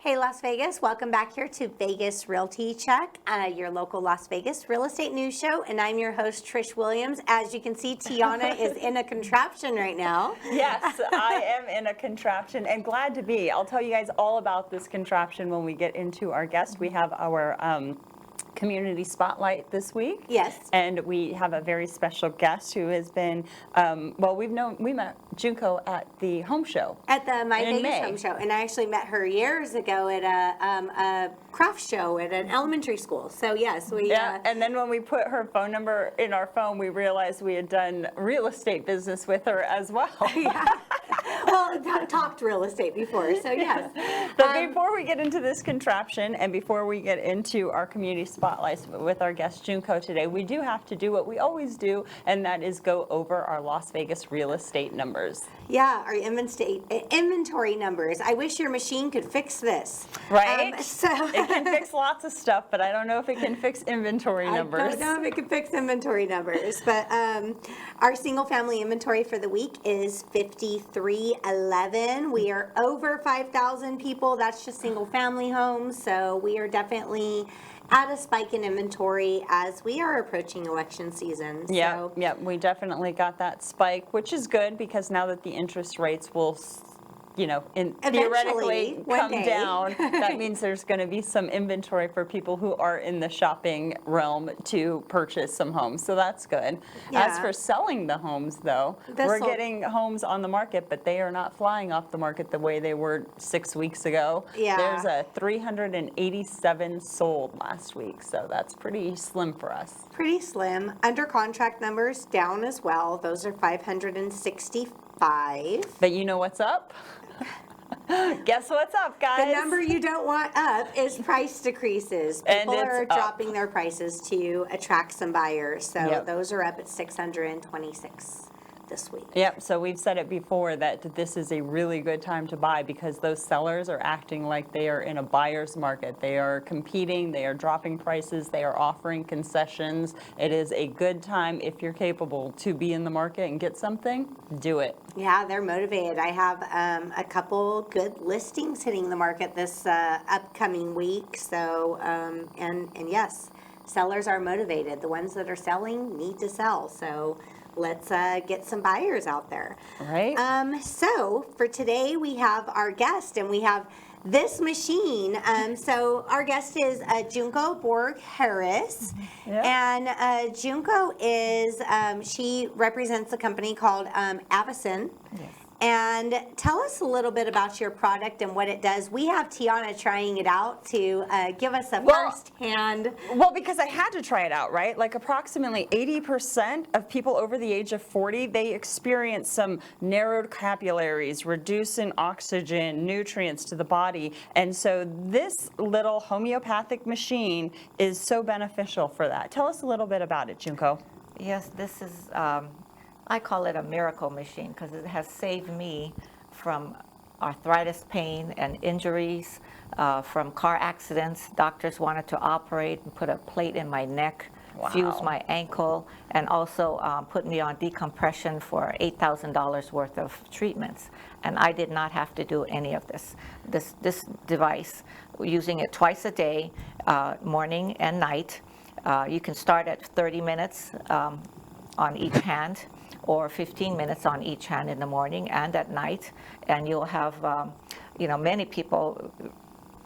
Hey Las Vegas, welcome back here to Vegas Realty Check, your local Las Vegas real estate news show, and I'm your host Trish Williams. As you can see, Tiana is in a contraption right now. Yes, I am in a contraption and glad to be. I'll tell you guys all about this contraption when we get into our guest. We have our community spotlight this week. Yes. And we have a very special guest who has been, we met Junko at the home show. At the My in Vegas May. Home Show. And I actually met her years ago at a craft show at an elementary school. So yes, we... Yeah, and then when we put her phone number in our phone, we realized we had done real estate business with her as well. Yeah. Well, talked real estate before, so yes. But before we get into this contraption and before we get into our community spotlights with our guest Junko today, we do have to do what we always do, and that is go over our Las Vegas real estate numbers. Yeah, our inventory numbers. I wish your machine could fix this. Right? It can fix lots of stuff, but I don't know if it can fix inventory numbers. I don't know if it can fix inventory numbers, but our single family inventory for the week is 5311. We are over 5,000 people. That's just single family homes, so we are definitely at a spike in inventory as we are approaching election season. Yeah, yeah, we definitely got that spike, which is good because now that the interest rates will, theoretically come down, that means there's going to be some inventory for people who are in the shopping realm to purchase some homes. So that's good. Yeah. As for selling the homes, though, we're getting homes on the market, but they are not flying off the market the way they were 6 weeks ago. Yeah. There's a 387 sold last week, so that's pretty slim for us. Pretty slim. Under contract numbers down as well. Those are 565. But you know what's up? Guess what's up, guys? The number you don't want up is price decreases. People are dropping their prices to attract some buyers. So those are up at 626 this week. Yep, so we've said it before that this is a really good time to buy because those sellers are acting like they are in a buyer's market. They are competing, they are dropping prices, they are offering concessions. It is a good time, if you're capable, to be in the market and get something, do it. Yeah, they're motivated. I have a couple good listings hitting the market this upcoming week. So, and yes, sellers are motivated. The ones that are selling need to sell. So let's get some buyers out there. Right. So for today we have our guest and we have this machine. So our guest is Junko Borg-Harris. And Junko is, she represents a company called Avacyn. Yes. And tell us a little bit about your product and what it does. We have Tiana trying it out to give us a first-hand. Well, because I had to try it out, right? Like approximately 80% of people over the age of 40, they experience some narrowed capillaries, reduce in oxygen, nutrients to the body. And so this little homeopathic machine is so beneficial for that. Tell us a little bit about it, Junko. Yes, this is... I call it a miracle machine because it has saved me from arthritis pain and injuries, from car accidents. Doctors wanted to operate and put a plate in my neck, fuse my ankle, and also put me on decompression for $8,000 worth of treatments. And I did not have to do any of this. This device, using it twice a day, morning and night. You can start at 30 minutes on each hand, or 15 minutes on each hand in the morning and at night, and you'll have, many people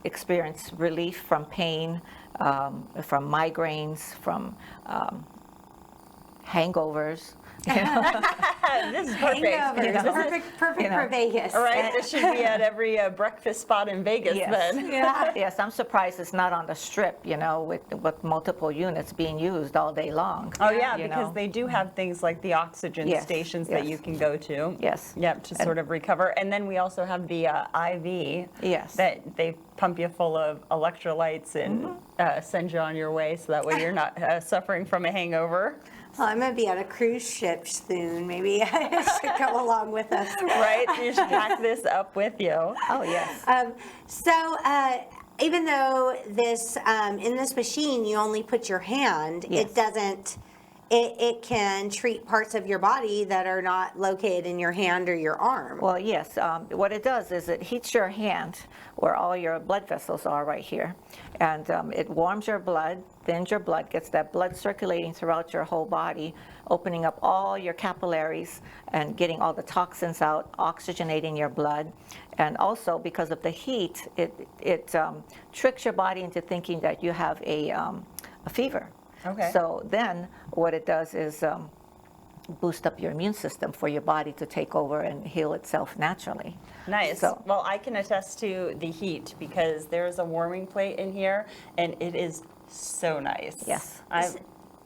experience relief from pain, from migraines, from hangovers. This is perfect. Perfect for Vegas. Right, this should be at every breakfast spot in Vegas then. Yeah. Yes, I'm surprised it's not on the strip, with multiple units being used all day long. Oh yeah, because they do have things like the oxygen stations that you can go to. Yes. Yep, to sort of recover. And then we also have the IV. Yes. That they pump you full of electrolytes and send you on your way, so that way you're not suffering from a hangover. Well, I'm going to be on a cruise ship soon. Maybe I should go along with us. Right? You should pack this up with you. Oh, yes. Even though this in this machine you only put your hand, it it can treat parts of your body that are not located in your hand or your arm. Well, yes. What it does is it heats your hand where all your blood vessels are right here. And it warms your blood, thins your blood, gets that blood circulating throughout your whole body, opening up all your capillaries and getting all the toxins out, oxygenating your blood. And also, because of the heat, it tricks your body into thinking that you have a fever. Okay. So then what it does is boost up your immune system for your body to take over and heal itself naturally. Nice. So, Well, I can attest to the heat because there's a warming plate in here, and it is so nice. Yes.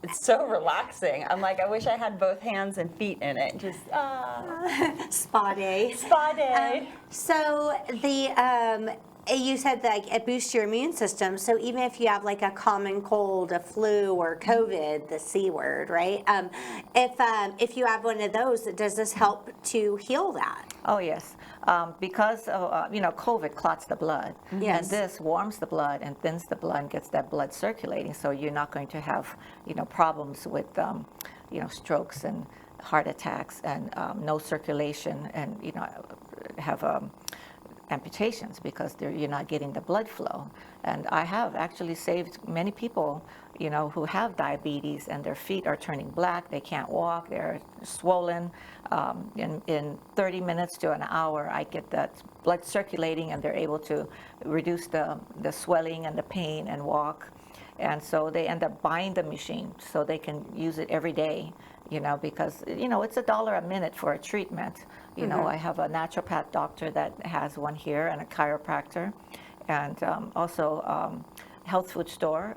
It's so relaxing. I'm like, I wish I had both hands and feet in it. Just, Spa day. spa day. So you said that it boosts your immune system. So even if you have like a common cold, a flu, or COVID, the C word, right? If you have one of those, does this help to heal that? oh yes, because COVID clots the blood, Yes. and this warms the blood and thins the blood and gets that blood circulating. So you're not going to have problems with strokes and heart attacks and no circulation and have amputations because you're not getting the blood flow. And I have actually saved many people, who have diabetes and their feet are turning black, they can't walk, they're swollen. In 30 minutes to an hour, I get that blood circulating and they're able to reduce the swelling and the pain and walk. And so they end up buying the machine so they can use it every day, because, it's $1 a minute for a treatment. I have a naturopath doctor that has one here and a chiropractor, and also health food store,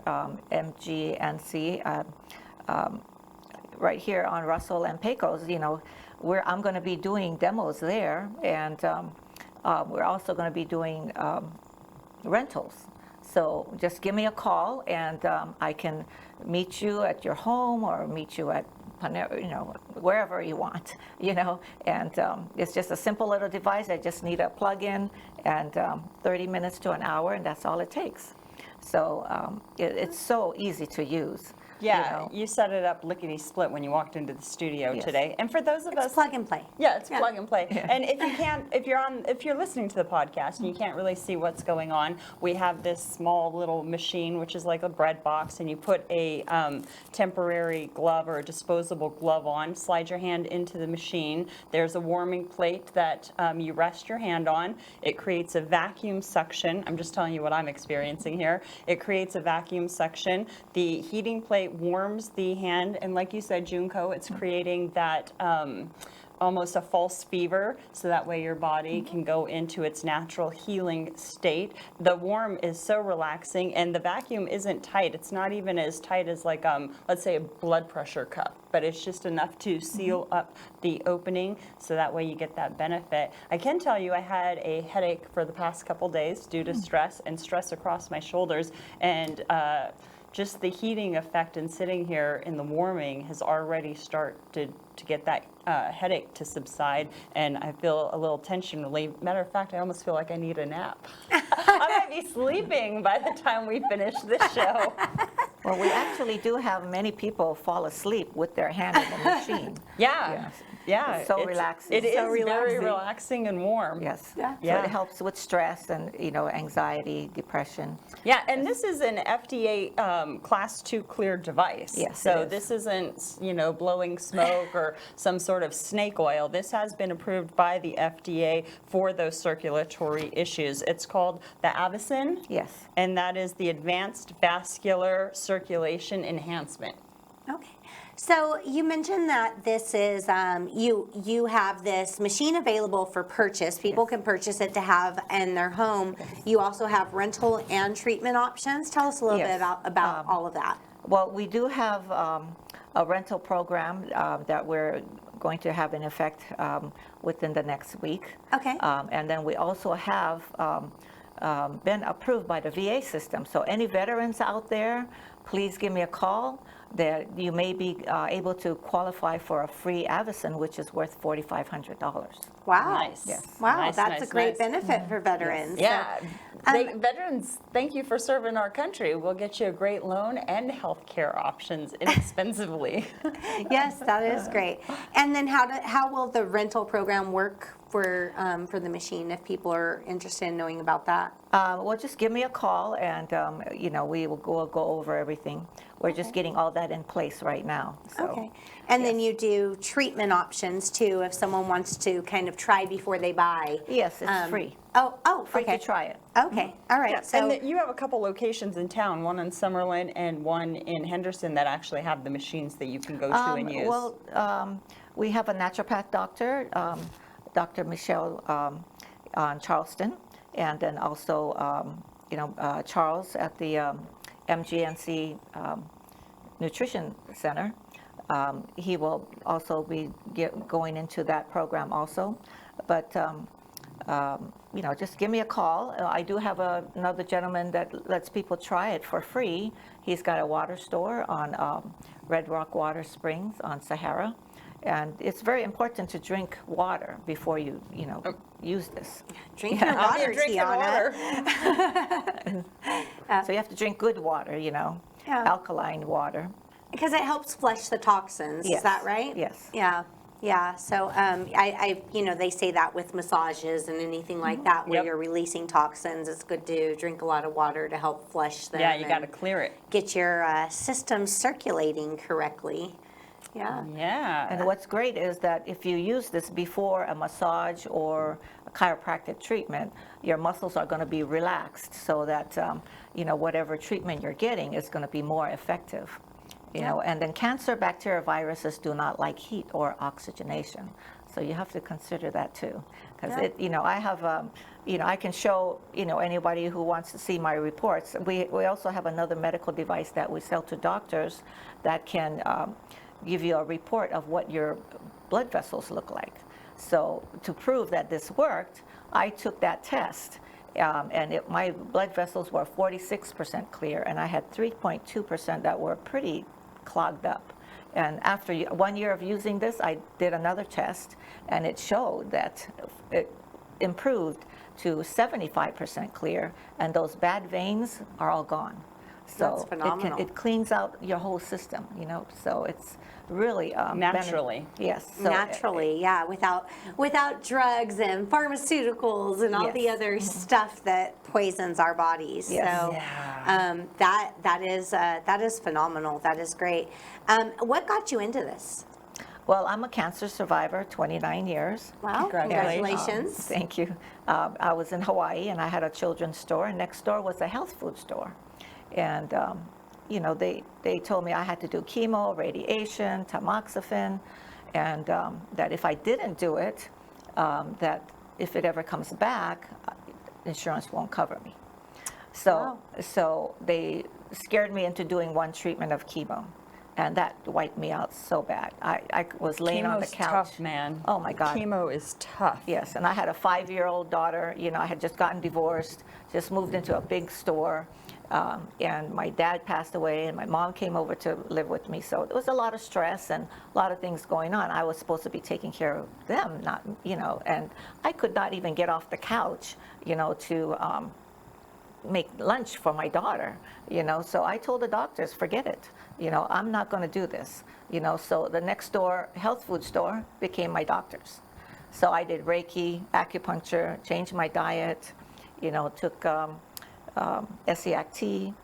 MGNC, right here on Russell and Pecos, where I'm going to be doing demos there, and we're also going to be doing rentals. So just give me a call, and I can meet you at your home or meet you at wherever you want, and it's just a simple little device. I just need a plug-in and 30 minutes to an hour, and that's all it takes. So it's so easy to use. Yeah, you set it up lickety-split when you walked into the studio Yes. today. And for those of It's us, plug and play. yeah, it's plug and play. And if you're listening to the podcast and you can't really see what's going on, we have this small little machine which is like a bread box, and you put a temporary glove or a disposable glove on, slide your hand into the machine. There's a warming plate that you rest your hand on. It creates a vacuum suction. I'm just telling you what I'm experiencing here. It creates a vacuum suction. The heating plate warms the hand, and like you said, Junko, it's creating that almost a false fever, so that way your body can go into its natural healing state. The warm is so relaxing, and the vacuum isn't tight. It's not even as tight as like let's say a blood pressure cup, but it's just enough to seal up the opening, so that way you get that benefit. I can tell you I had a headache for the past couple days due to stress across my shoulders, and just the heating effect and sitting here in the warming has already started to get that headache to subside, and I feel a little tension relief. Matter of fact, I almost feel like I need a nap. I might be sleeping by the time we finish this show. Well, we actually do have many people fall asleep with their hand in the machine. Yeah. Yes. Yeah. It's so relaxing. It is So very relaxing. relaxing and warm. Yes. Yeah. So Yeah. it helps with stress and anxiety, depression. Yeah, and this is an FDA Class 2 cleared device. Yes, So it is. this isn't, blowing smoke or some sort of snake oil. This has been approved by the FDA for those circulatory issues. It's called the Avacyn. Yes. And that is the Advanced Vascular Circulation Enhancement. Okay. So you mentioned that this is, you have this machine available for purchase. People can purchase it to have in their home. You also have rental and treatment options. Tell us a little bit Yes. about all of that. Well, we do have a rental program that we're going to have in effect within the next week. Okay. And then we also have been approved by the VA system. So any veterans out there, please give me a call. That you may be able to qualify for a free Avacyn, which is worth $4,500. Wow. Nice. Yes. Wow, Nice, that's nice, a great nice. benefit for veterans. Yeah. Veterans, thank you for serving our country. We'll get you a great loan and health care options inexpensively. Yes, that is great. And then how will the rental program work for the machine if people are interested in knowing about that? Well, just give me a call, and we will go over everything. We're just getting all that in place right now. So. Okay. And then you do treatment options too, if someone wants to kind of try before they buy. Yes, it's free. Free To try it. Okay, all right. Yeah, So and you have a couple locations in town, one in Summerlin and one in Henderson that actually have the machines that you can go to and use. Well, we have a naturopath doctor, Dr. Michelle on Charleston, and then also, Charles at the MGNC Nutrition Center. He will also be going into that program also. But, just give me a call. I do have another gentleman that lets people try it for free. He's got a water store on Red Rock Water Springs on Sahara. And it's very important to drink water before you use this. drink your water, Tiana. So you have to drink good water, alkaline water. Because it helps flush the toxins. Yes. Is that right? Yes. Yeah. Yeah. So they say that with massages and anything like that where Yep. you're releasing toxins, it's good to drink a lot of water to help flush them. Yeah, you got to and clear it. get your system circulating correctly. Yeah. Yeah. And what's great is that if you use this before a massage or a chiropractic treatment, your muscles are going to be relaxed so that, whatever treatment you're getting is going to be more effective. And then cancer, bacteria, viruses do not like heat or oxygenation. So you have to consider that too. Because I have, I can show, anybody who wants to see my reports. We also have another medical device that we sell to doctors that can give you a report of what your blood vessels look like. So to prove that this worked, I took that test. And my blood vessels were 46% clear, and I had 3.2% that were pretty clogged up. And after 1 year of using this, I did another test, and it showed that it improved to 75% clear, and those bad veins are all gone. That's So phenomenal. it cleans out your whole system, so it's really Naturally. Yes. So Naturally, yeah, without drugs and pharmaceuticals and all the Yes. other stuff that poisons our bodies. Yes. So that is phenomenal. That is great. What got you into this? Well, I'm a cancer survivor, 29 years. Wow, congratulations. Thank you. I was in Hawaii, and I had a children's store, and next door was a health food store. And, they told me I had to do chemo, radiation, tamoxifen, and that if I didn't do it, that if it ever comes back, insurance won't cover me. So they scared me into doing one treatment of chemo. And that wiped me out so bad. I was laying on the Chemo's couch. tough, man. Oh my God. Chemo is tough. Yes, and I had a 5-year-old daughter. I had just gotten divorced, just moved into a big store, and my dad passed away, and my mom came over to live with me. So there was a lot of stress and a lot of things going on. I was supposed to be taking care of them, not, and I could not even get off the couch, to make lunch for my daughter, So I told the doctors, forget it. I'm not going to do this. So the next door health food store became my doctor's. So I did Reiki, acupuncture, changed my diet, took SEACT,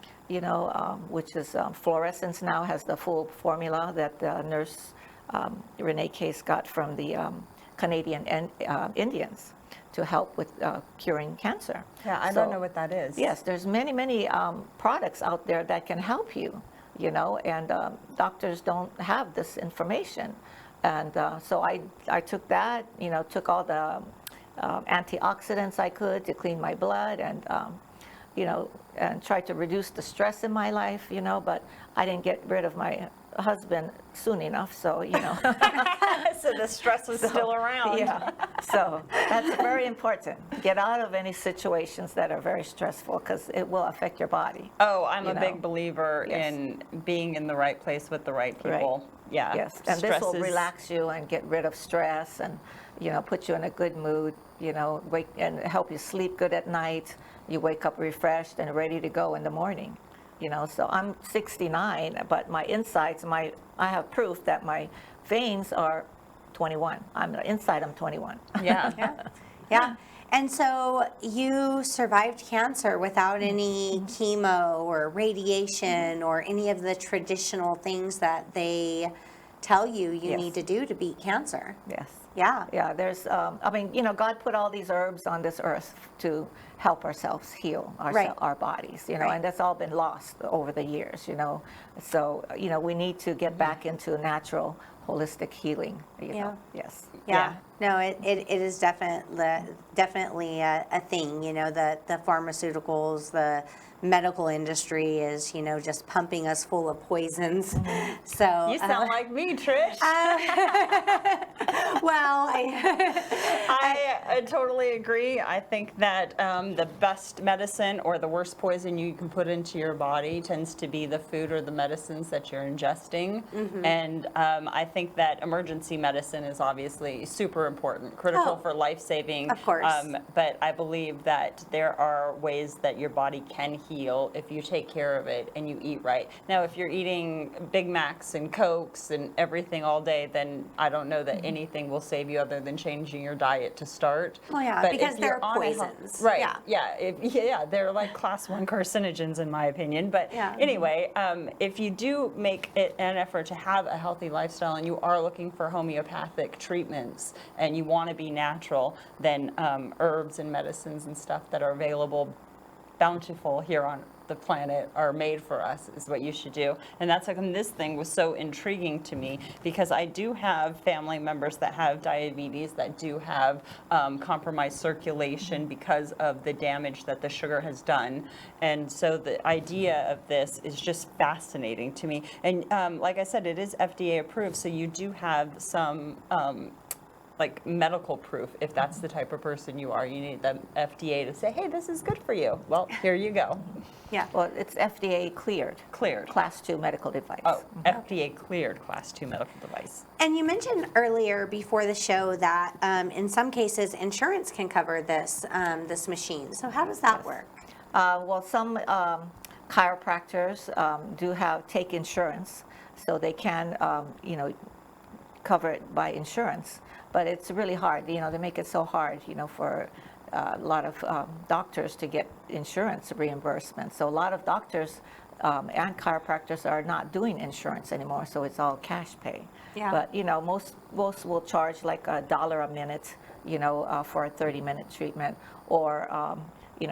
which is fluorescence now, has the full formula that the nurse Renee Case got from the Canadian Indians to help with curing cancer. Yeah, I don't know what that is. Yes, there's many products out there that can help you, and doctors don't have this information. And so I took that, took all the antioxidants I could to clean my blood and, and tried to reduce the stress in my life, but I didn't get rid of my husband soon enough, so, So the stress was still around. Yeah, so that's very important. Get out of any situations that are very stressful because it will affect your body. Oh, I'm a big know. believer Yes. in being in the right place with the right people. Yeah. Yes, and this will Stresses. relax you and get rid of stress and, put you in a good mood, wake and help you sleep good at night. You wake up refreshed and ready to go in the morning. So I'm 69, but my insides, I have proof that my veins are 21. Inside I'm 21. Yeah. Yeah. And so you survived cancer without any chemo or radiation or any of the traditional things that they tell you Yes. need to do to beat cancer. Yes. Yeah. Yeah, there's, God put all these herbs on this earth to help ourselves heal Right. our bodies, Right. and that's all been lost over the years, So, we need to get back into natural, holistic healing, Yeah. Yes. Yeah. No, it is definitely a thing, the pharmaceuticals, the medical industry is, just pumping us full of poisons. So You sound like me, Trish. well, I totally agree. I think that the best medicine or the worst poison you can put into your body tends to be the food or the medicines that you're ingesting. And I think that emergency medicine is obviously super important, critical Oh, for life-saving. of course. But I believe that there are ways that your body can heal if you take care of it and you eat right. Now, if you're eating Big Macs and Cokes and everything all day, then I don't know that anything will save you other than changing your diet to start. Well, yeah, But because if you're they're on a poisons. Right. Yeah. Yeah, they're like class 1 carcinogens in my opinion. But Yeah. anyway, if you do make it an effort to have a healthy lifestyle and you are looking for homeopathic treatments and you want to be natural, then herbs and medicines and stuff that are available, bountiful here on the planet, are made for us is what you should do. And that's how come this thing was so intriguing to me, because I do have family members that have diabetes, that do have compromised circulation because of the damage that the sugar has done. And so the idea of this is just fascinating to me. And like I said, it is FDA approved, so you do have some like medical proof. If that's the type of person you are, you need the FDA to say, hey, this is good for you. Well, here you go. Yeah. Well, it's FDA cleared. Cleared. Class 2 medical device. Oh, FDA cleared class 2 medical device. And you mentioned earlier before the show that in some cases insurance can cover this this machine. So how does that work? Well, some chiropractors take insurance, so they can, cover it by insurance. But it's really hard, they make it so hard, for a lot of doctors to get insurance reimbursement. So a lot of doctors and chiropractors are not doing insurance anymore, so it's all cash pay. Yeah. But, most will charge like $1 a minute, for a 30-minute treatment, or,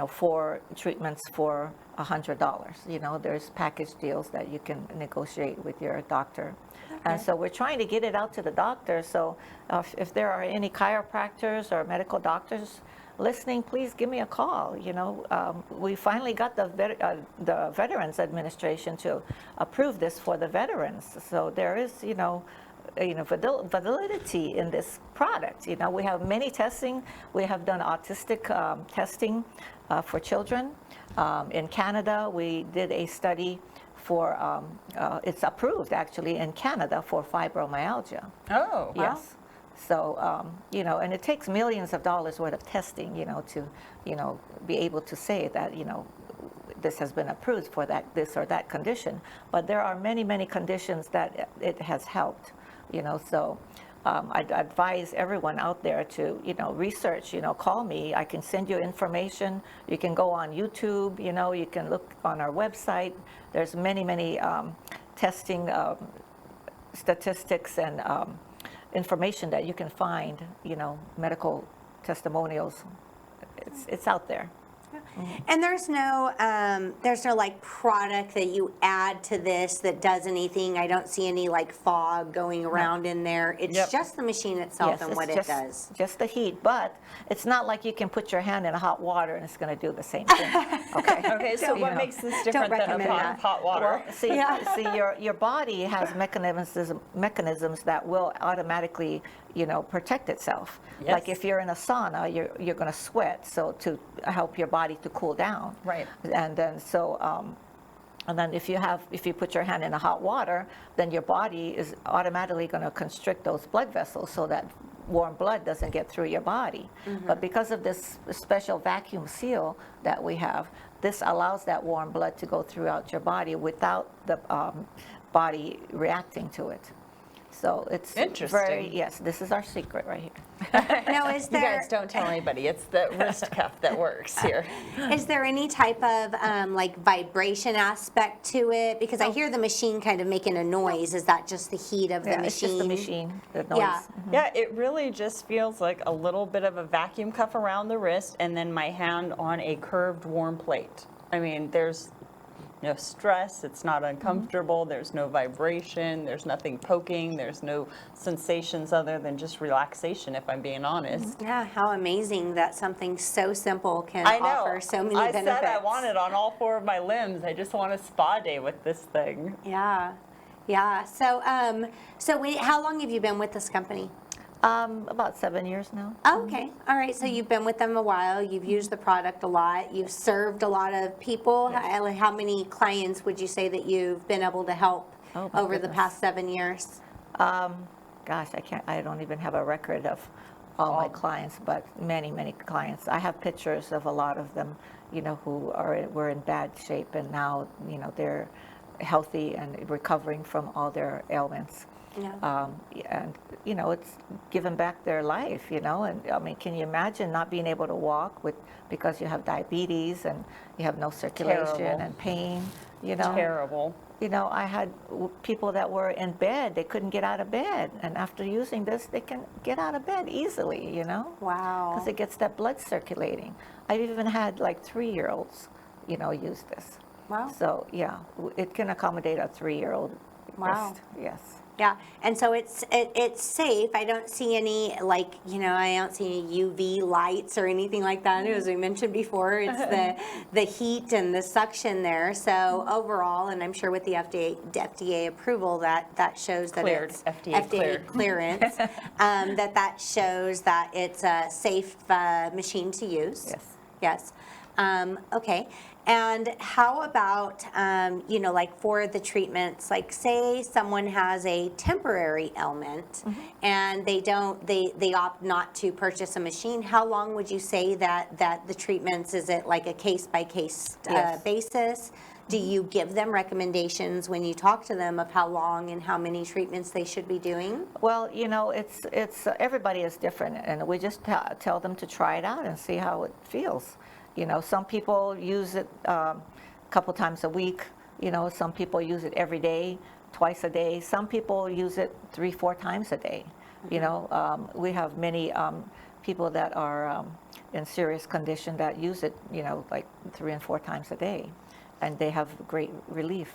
4 treatments for $100. There's package deals that you can negotiate with your doctor. And so we're trying to get it out to the doctors. So if there are any chiropractors or medical doctors listening, please give me a call. We finally got the Veterans Administration to approve this for the veterans. So there is, validity in this product. We have many testing. We have done autistic testing for children. In Canada, we did a study for, it's approved actually in Canada for fibromyalgia. Oh, wow. Yes. So, and it takes millions of dollars worth of testing, to, be able to say that, this has been approved for this or that condition. But there are many, many conditions that it has helped, so I'd advise everyone out there to, research, call me. I can send you information. You can go on YouTube, you can look on our website. There's many, many testing statistics and information that you can find, medical testimonials. It's out there. And there's no like product that you add to this that does anything. I don't see any like fog going around in there. It's just the machine itself and what it does. Just the heat, but it's not like you can put your hand in hot water and it's going to do the same thing. Okay. Okay, so what makes this different than a recommend pot of hot water? Well, see, your body has mechanisms that will automatically, protect itself. Yes. Like if you're in a sauna, you're going to sweat, so to help your body to cool down. Right. And then so And then if you put your hand in a hot water, then your body is automatically going to constrict those blood vessels so that warm blood doesn't get through your body. But because of this special vacuum seal that we have, this allows that warm blood to go throughout your body without the body reacting to it. So it's Interesting. yes, this is our secret right here. Now, is You there guys don't tell anybody. It's the wrist cuff that works here. is there any type of like vibration aspect to it? Because I hear the machine kind of making a noise. Is that just the heat of the machine? It's just the machine, the noise. Yeah. Yeah, it really just feels like a little bit of a vacuum cuff around the wrist and then my hand on a curved warm plate. I mean, there's no stress, it's not uncomfortable, there's no vibration, there's nothing poking, there's no sensations other than just relaxation, if I'm being honest. Yeah, how amazing that something so simple can I know. offer so many I benefits. said I want it on all 4 of my limbs. I just want a spa day with this thing. Yeah, yeah. So, how long have you been with this company? About 7 years now. Oh, okay. All right. So you've been with them a while. You've used the product a lot. You've served a lot of people. Yes. How many clients would you say that you've been able to help Oh, my over the goodness. past 7 years? Gosh, I don't even have a record of all my clients, but many, many clients. I have pictures of a lot of them, who were in bad shape, and now, they're healthy and recovering from all their ailments. Yeah. And it's given back their life, and I mean, can you imagine not being able to walk because you have diabetes and you have no circulation Terrible. and pain, Terrible. I had people that were in bed, they couldn't get out of bed, and after using this, they can get out of bed easily, Wow. because it gets that blood circulating. I've even had like 3-year-olds, use this. Wow. So yeah, it can accommodate a 3-year-old. Wow. Yes. Yeah, and so it's safe. I don't see any I don't see any UV lights or anything like that. As we mentioned before, it's the heat and the suction there. So overall, and I'm sure with the FDA approval, that shows that Cleared, it's FDA cleared. clearance, that shows that it's a safe machine to use. Yes. Yes. Okay. And how about, like for the treatments, like say someone has a temporary ailment and they opt not to purchase a machine. How long would you say that the treatments, is it like a case by case Yes. basis? Do you give them recommendations when you talk to them of how long and how many treatments they should be doing? Well, it's everybody is different, and we just tell them to try it out and see how it feels. Some people use it a couple times a week. Some people use it every day, twice a day. Some people use it 3-4 times a day. We have many people that are in serious condition that use it, like 3 and 4 times a day, and they have great relief.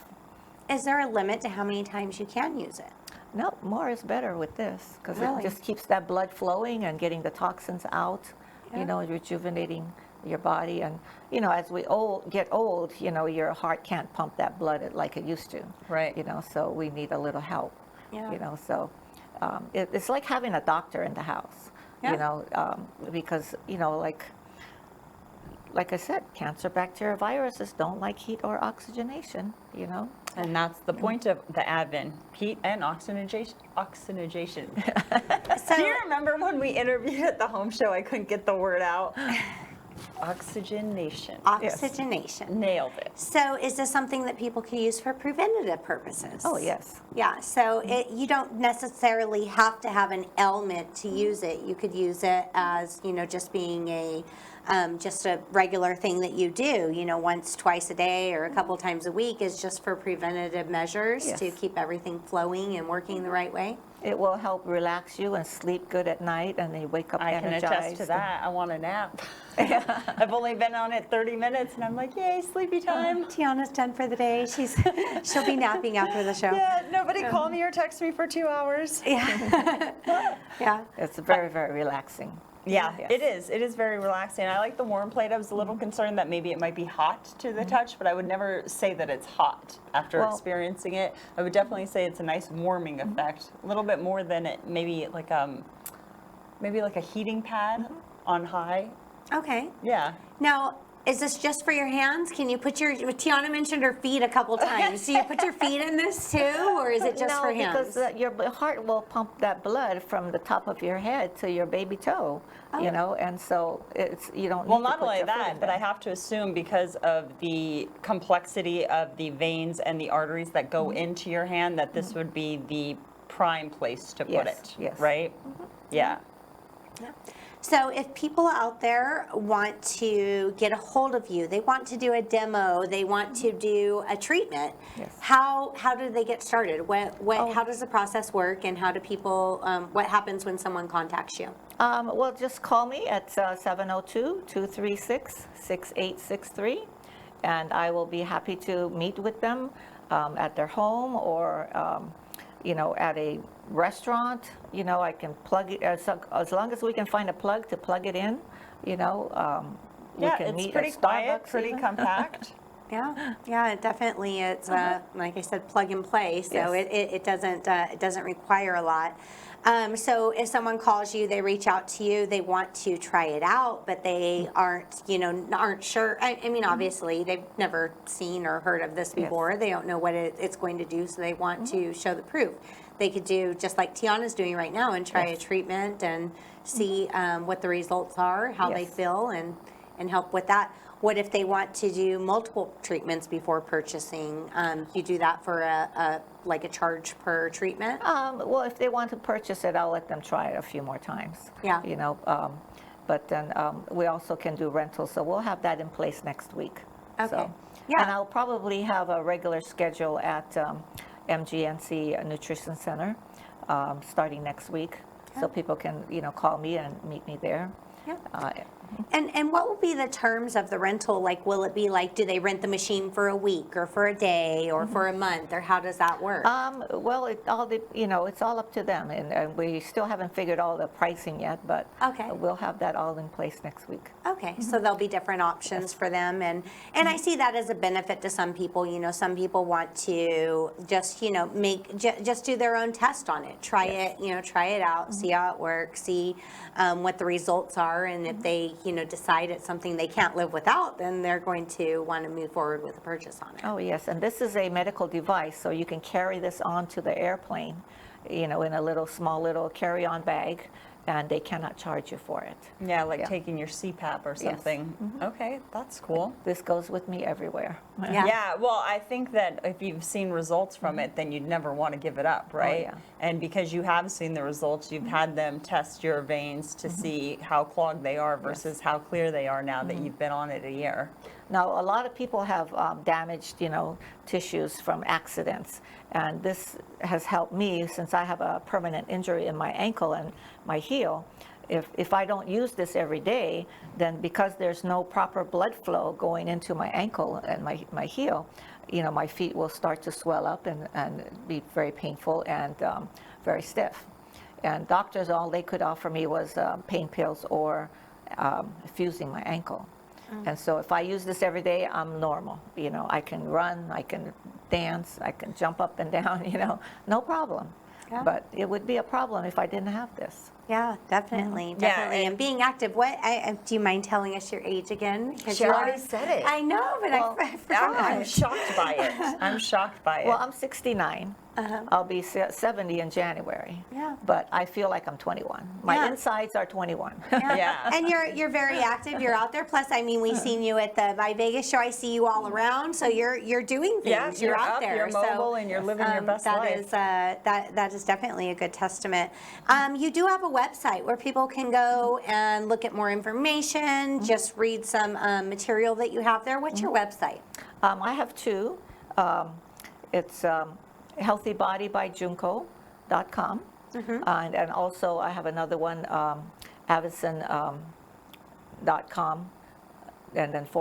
Is there a limit to how many times you can use it? No, more is better with this because Really? it just keeps that blood flowing and getting the toxins out, rejuvenating your body. And, as we get old, your heart can't pump that blood like it used to. Right. So we need a little help. Yeah. So it's like having a doctor in the house, Yeah. Because, like I said, cancer, bacteria, viruses don't like heat or oxygenation, And that's the point of the Avacyn, heat and oxygenation. So, Do you remember when we interviewed at the home show, I couldn't get the word out? Oxygenation. oxygenation. Nailed it. So is this something that people can use for preventative purposes? Oh, yes. Yeah, so you don't necessarily have to have an ailment to use it. You could use it as, just being just a regular thing that you do, once, twice a day or a couple times a week is just for preventative measures Yes. to keep everything flowing and working the right way. It will help relax you and sleep good at night, and then you wake up I can energized. attest to that. I want a nap. I've only been on it 30 minutes, and I'm like, yay, sleepy time. Tiana's done for the day. She'll be napping after the show. Yeah, nobody call me or text me for 2 hours. Yeah. Yeah. It's very, very relaxing. Yeah, Yes. it is. It is very relaxing. I like the warm plate. I was a little concerned that maybe it might be hot to the touch, but I would never say that it's hot after Well- experiencing it. I would definitely say it's a nice warming effect, a little bit more than it maybe like a heating pad on high. Okay. Yeah. Now, Is this just for your hands? Can you put your, Tiana mentioned her feet a couple times. Do you put your feet in this too, or is it just for hands? No, because your heart will pump that blood from the top of your head to your baby toe, you know, and so you don't Well, need to not put only your foot that, in but I there. have to assume because of the complexity of the veins and the arteries that go into your hand, that this would be the prime place to put Yes, it, yes. right? Yeah. Yeah. So if people out there want to get a hold of you, they want to do a demo, they want to do a treatment, Yes. how do they get started? How does the process work, and how do people, what happens when someone contacts you? Well, just call me at 702-236-6863, and I will be happy to meet with them at their home or, you know, at a restaurant. You know, I can plug it, as long as we can find a plug to plug it in, you know, we Yeah, can it's meet pretty at quiet, Starbucks pretty even. compact. Yeah, it definitely. It's like I said, plug and play. So Yes. it doesn't require a lot. So if someone calls you, they reach out to you, they want to try it out, but they aren't sure. I mean, obviously they've never seen or heard of this Yes. before. They don't know what it's going to do, so they want to show the proof. They could do just like Tiana's doing right now and try a treatment and see what the results are, how they Yes. feel, and help with that. What if they want to do multiple treatments before purchasing? You do that for a charge per treatment? Well, if they want to purchase it, I'll let them try it a few more times. Yeah. You know, but then we also can do rentals, so we'll have that in place next week. Okay. So, Yeah. And I'll probably have a regular schedule at MGNC Nutrition Center starting next week, so people can, you know, call me and meet me there. Yeah. And what will be the terms of the rental? Like, will it be like, do they rent the machine for a week or for a day or for a month, or how does that work? Well, you know, it's all up to them, and we still haven't figured all the pricing yet, but Okay. we'll have that all in place next week. Okay, so there'll be different options for them, and I see that as a benefit to some people. You know, some people want to just, you know, just do their own test on it, try it, you know, try it out, see how it works, see what the results are, and if they, you know, decide it's something they can't live without, then they're going to want to move forward with a purchase on it. Oh, yes, and this is a medical device, so you can carry this onto the airplane, you know, in a small little carry-on bag, and they cannot charge you for it. Yeah, like taking your CPAP or something. Okay, that's cool. This goes with me everywhere. Yeah. Yeah, well, I think that if you've seen results from it, then you'd never want to give it up, right? yeah. And because you have seen the results, you've had them test your veins to see how clogged they are versus how clear they are now that you've been on it a year. Now, a lot of people have damaged, you know, tissues from accidents, and this has helped me since I have a permanent injury in my ankle and my heel. If I don't use this every day, then because there's no proper blood flow going into my ankle and my heel, you know, my feet will start to swell up and be very painful and very stiff. And doctors, all they could offer me was pain pills or fusing my ankle. And so if I use this every day, I'm normal. You know, I can run, I can dance, I can jump up and down, you know, no problem. Yeah. But it would be a problem if I didn't have this. Yeah, definitely, Yeah, definitely. And being active, do you mind telling us your age again? Because She already said it. I know, but Well, I forgot. I'm shocked by it. I'm shocked by it. Well, I'm 69. I'll be 70 in January. Yeah. But I feel like I'm 21. My Yeah. insides are 21. Yeah. And you're very active. You're out there. Plus, I mean, we've seen you at the My Vegas show. I see you all around. So you're doing things. Yeah, you're out up, there. you're mobile, and you're living your best that life. Is, that is definitely a good testament. You do have a website where people can go and look at more information. Just read some material that you have there. What's your website? I have two. It's healthybodybajunko.com. And also I have another one, Avacyn.com, and then /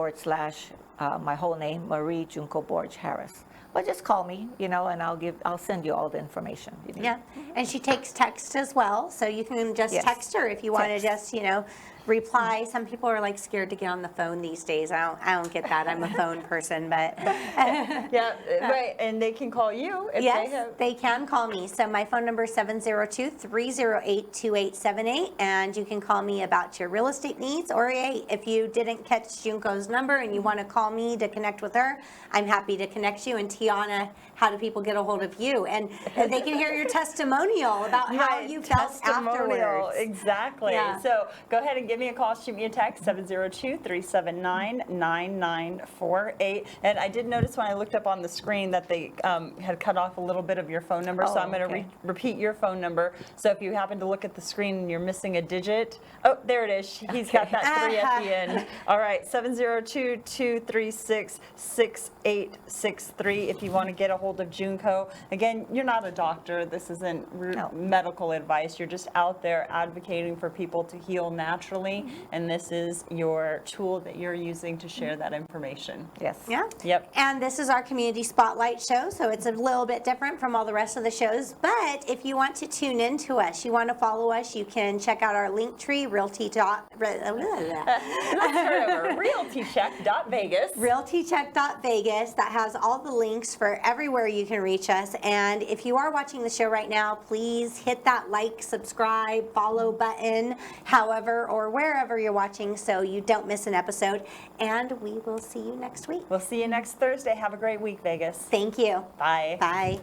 my whole name, Marie Junko Borg-Harris. But just call me, you know, and I'll send you all the information you need. Yeah, and she takes text as well, so you can just Yes. text her if you want to Text. just, you know, reply. Some people are like scared to get on the phone these days. I don't get that. I'm a phone person, but Yeah, right. And they can call you if they yes, have. they can call me. So my phone number is 702-308-2878, and you can call me about your real estate needs. Or hey, if you didn't catch Junko's number and you want to call me to connect with her, I'm happy to connect you. And Tiana, how do people get a hold of you? And they can hear your testimonial about how Right, you felt testimonial, afterwards. exactly. Yeah. So go ahead and give me a call, shoot me a text, 702-379-9948. And I did notice when I looked up on the screen that they had cut off a little bit of your phone number, so Oh, I'm going to okay. repeat your phone number. So if you happen to look at the screen and you're missing a digit, oh, there it is. He's got that 3 at the end. All right, 702-236-6863 if you want to get a hold of Junko. Again, you're not a doctor. This isn't medical advice. You're just out there advocating for people to heal naturally, and this is your tool that you're using to share that information. Yes. Yeah. Yep. And this is our community spotlight show, so it's a little bit different from all the rest of the shows. But if you want to tune in to us, you want to follow us, you can check out our link tree, realtycheck.vegas. realtycheck.vegas. That has all the links for everywhere you can reach us. And if you are watching the show right now, please hit that like, subscribe, follow button, however or wherever you're watching, so you don't miss an episode. And we will see you next week. We'll see you next Thursday. Have a great week, Vegas. Thank you. Bye. Bye.